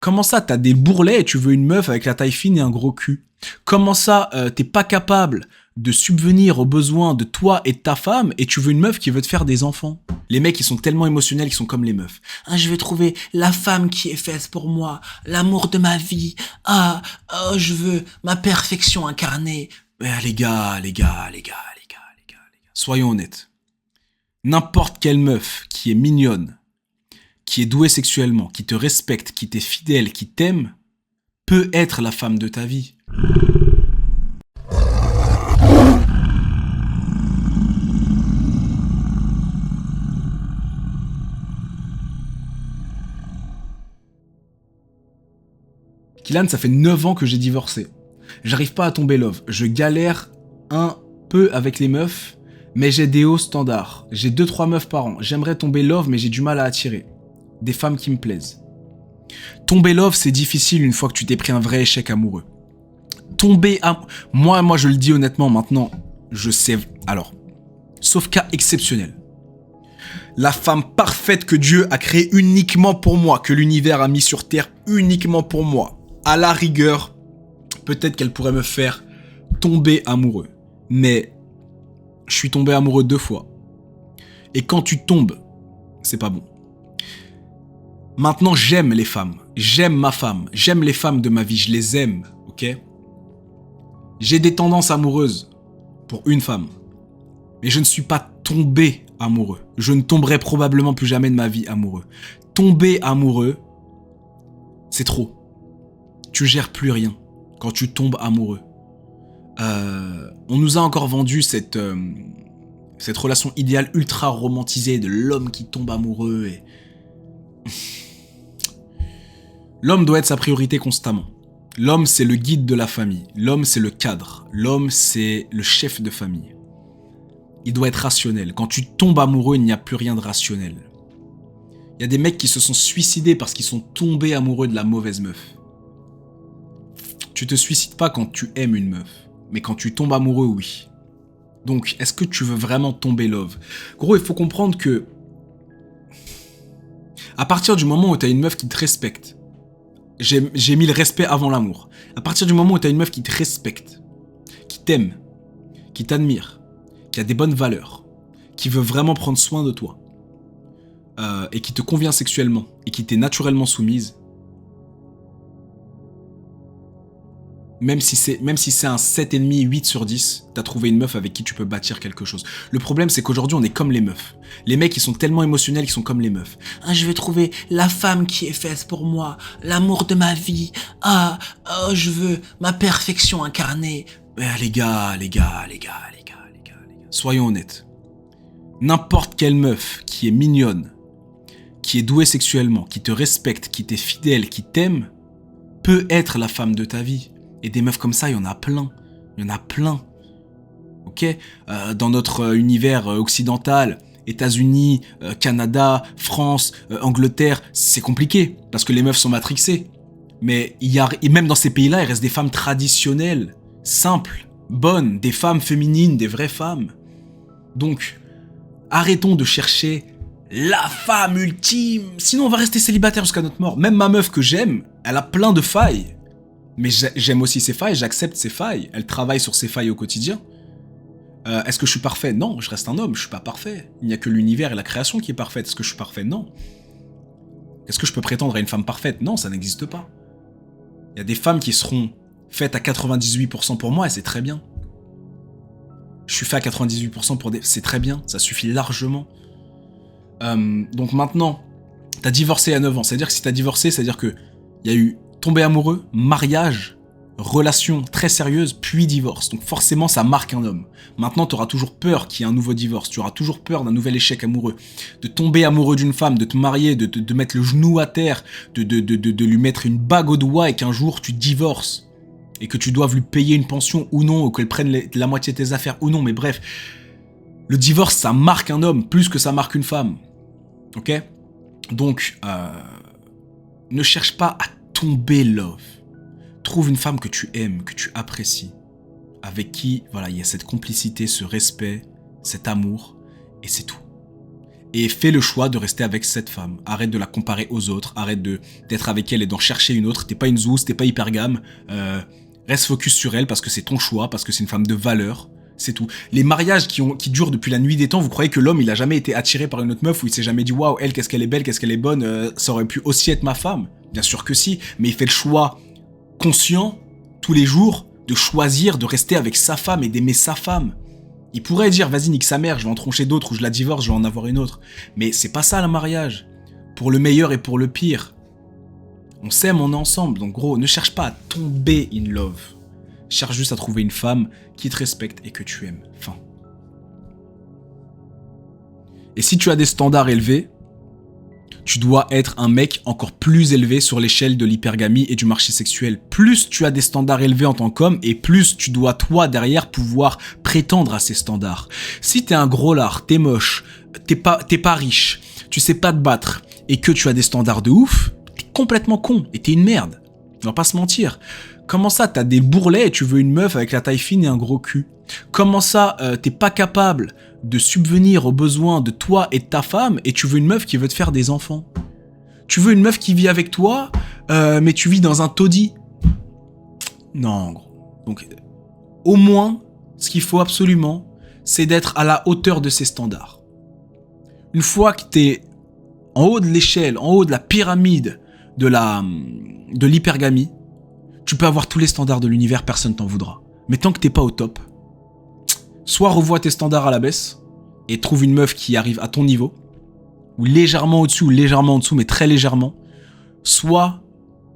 Comment ça, t'as des bourrelets et tu veux une meuf avec la taille fine et un gros cul? Comment ça, t'es pas capable de subvenir aux besoins de toi et de ta femme et tu veux une meuf qui veut te faire des enfants? Les mecs, ils sont tellement émotionnels qu'ils sont comme les meufs. Ah, je vais trouver la femme qui est faite pour moi, l'amour de ma vie. Ah, oh, je veux ma perfection incarnée. Les gars, soyons honnêtes. N'importe quelle meuf qui est mignonne, qui est douée sexuellement, qui te respecte, qui t'est fidèle, qui t'aime, peut être la femme de ta vie. Kylian, ça fait 9 ans que j'ai divorcé. J'arrive pas à tomber love. Je galère un peu avec les meufs, mais j'ai des hauts standards. J'ai 2-3 meufs par an. J'aimerais tomber love, mais j'ai du mal à attirer. Des femmes qui me plaisent. Tomber love, c'est difficile une fois que tu t'es pris un vrai échec amoureux. Moi, je le dis honnêtement maintenant, je sais... Alors, sauf cas exceptionnel. La femme parfaite que Dieu a créée uniquement pour moi, que l'univers a mis sur terre uniquement pour moi. À la rigueur, peut-être qu'elle pourrait me faire tomber amoureux. Mais je suis tombé amoureux 2 fois. Et quand tu tombes, c'est pas bon. Maintenant, j'aime les femmes. J'aime ma femme. J'aime les femmes de ma vie. Je les aime, ok? J'ai des tendances amoureuses pour une femme. Mais je ne suis pas tombé amoureux. Je ne tomberai probablement plus jamais de ma vie amoureux. Tomber amoureux, c'est trop. Tu gères plus rien quand tu tombes amoureux. On nous a encore vendu cette relation idéale ultra romantisée de l'homme qui tombe amoureux et... L'homme doit être sa priorité constamment. L'homme, c'est le guide de la famille. L'homme, c'est le cadre. L'homme, c'est le chef de famille. Il doit être rationnel. Quand tu tombes amoureux, il n'y a plus rien de rationnel. Il y a des mecs qui se sont suicidés parce qu'ils sont tombés amoureux de la mauvaise meuf. Tu te suicides pas quand tu aimes une meuf. Mais quand tu tombes amoureux, oui. Donc, est-ce que tu veux vraiment tomber love? Gros, il faut comprendre que... À partir du moment où tu as une meuf qui te respecte, j'ai mis le respect avant l'amour. À partir du moment où tu as une meuf qui te respecte, qui t'aime, qui t'admire, qui a des bonnes valeurs, qui veut vraiment prendre soin de toi, et qui te convient sexuellement, et qui t'est naturellement soumise, même si c'est un 7,5, 8 sur 10, t'as trouvé une meuf avec qui tu peux bâtir quelque chose. Le problème, c'est qu'aujourd'hui, on est comme les meufs. Les mecs, ils sont tellement émotionnels qu'ils sont comme les meufs. Ah, je vais trouver la femme qui est faite pour moi, l'amour de ma vie. Ah, oh, je veux ma perfection incarnée. Les gars, soyons honnêtes. N'importe quelle meuf qui est mignonne, qui est douée sexuellement, qui te respecte, qui t'est fidèle, qui t'aime, peut être la femme de ta vie. Et des meufs comme ça, il y en a plein. Il y en a plein. Ok? Dans notre univers occidental, États-Unis, Canada, France, Angleterre, c'est compliqué. Parce que les meufs sont matrixées. Mais même dans ces pays-là, il reste des femmes traditionnelles, simples, bonnes, des femmes féminines, des vraies femmes. Donc, arrêtons de chercher la femme ultime. Sinon, on va rester célibataire jusqu'à notre mort. Même ma meuf que j'aime, elle a plein de failles. Mais j'aime aussi ses failles, j'accepte ses failles. Elle travaille sur ses failles au quotidien. Est-ce que je suis parfait? Non, je reste un homme, je suis pas parfait. Il n'y a que l'univers et la création qui est parfaite. Est-ce que je suis parfait? Non. Est-ce que je peux prétendre à une femme parfaite? Non, ça n'existe pas. Il y a des femmes qui seront faites à 98% pour moi et c'est très bien. Je suis fait à 98% pour des... C'est très bien, ça suffit largement. Donc maintenant, t'as divorcé à 9 ans. C'est-à-dire que si t'as divorcé, c'est-à-dire que il y a eu tomber amoureux, mariage, relation très sérieuse, puis divorce. Donc forcément, ça marque un homme. Maintenant, tu auras toujours peur qu'il y ait un nouveau divorce. Tu auras toujours peur d'un nouvel échec amoureux. De tomber amoureux d'une femme, de te marier, de mettre le genou à terre, de lui mettre une bague au doigt et qu'un jour, tu divorces. Et que tu doives lui payer une pension ou non, ou qu'elle prenne la moitié de tes affaires ou non. Mais bref, le divorce, ça marque un homme plus que ça marque une femme. Ok? Donc, ne cherche pas à tomber love. Trouve une femme que tu aimes, que tu apprécies, avec qui, voilà, il y a cette complicité, ce respect, cet amour, et c'est tout. et fais le choix de rester avec cette femme. Arrête de la comparer aux autres, arrête d'être avec elle et d'en chercher une autre. T'es pas une zouze, t'es pas hypergame. Reste focus sur elle parce que c'est ton choix, parce que c'est une femme de valeur. C'est tout. Les mariages qui durent depuis la nuit des temps, vous croyez que l'homme, il a jamais été attiré par une autre meuf ou il s'est jamais dit waouh, elle, qu'est-ce qu'elle est belle, qu'est-ce qu'elle est bonne, ça aurait pu aussi être ma femme? Bien sûr que si, mais il fait le choix conscient, tous les jours, de choisir de rester avec sa femme et d'aimer sa femme. Il pourrait dire vas-y, nique sa mère, je vais en troncher d'autres ou je la divorce, je vais en avoir une autre. Mais c'est pas ça le mariage. Pour le meilleur et pour le pire. On s'aime, on est ensemble. Donc gros, ne cherche pas à tomber in love. Cherche juste à trouver une femme qui te respecte et que tu aimes. Fin. Et si tu as des standards élevés, tu dois être un mec encore plus élevé sur l'échelle de l'hypergamie et du marché sexuel. Plus tu as des standards élevés en tant qu'homme, et plus tu dois, toi, derrière, pouvoir prétendre à ces standards. Si t'es un gros lard, t'es moche, t'es pas riche, tu sais pas te battre, et que tu as des standards de ouf, t'es complètement con, et t'es une merde. On va pas se mentir. Comment ça, t'as des bourrelets et tu veux une meuf avec la taille fine et un gros cul? Comment ça, t'es pas capable de subvenir aux besoins de toi et de ta femme et tu veux une meuf qui veut te faire des enfants? Tu veux une meuf qui vit avec toi, mais tu vis dans un taudis? Non, gros. Donc, au moins, ce qu'il faut absolument, c'est d'être à la hauteur de ces standards. Une fois que t'es en haut de l'échelle, en haut de la pyramide de l'hypergamie, tu peux avoir tous les standards de l'univers, personne t'en voudra. Mais tant que t'es pas au top, soit revois tes standards à la baisse et trouve une meuf qui arrive à ton niveau, ou légèrement au-dessus, ou légèrement en dessous, mais très légèrement, soit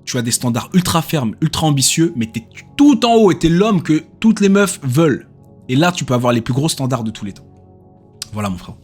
tu as des standards ultra fermes, ultra ambitieux, mais t'es tout en haut et t'es l'homme que toutes les meufs veulent. Et là, tu peux avoir les plus gros standards de tous les temps. Voilà mon frère.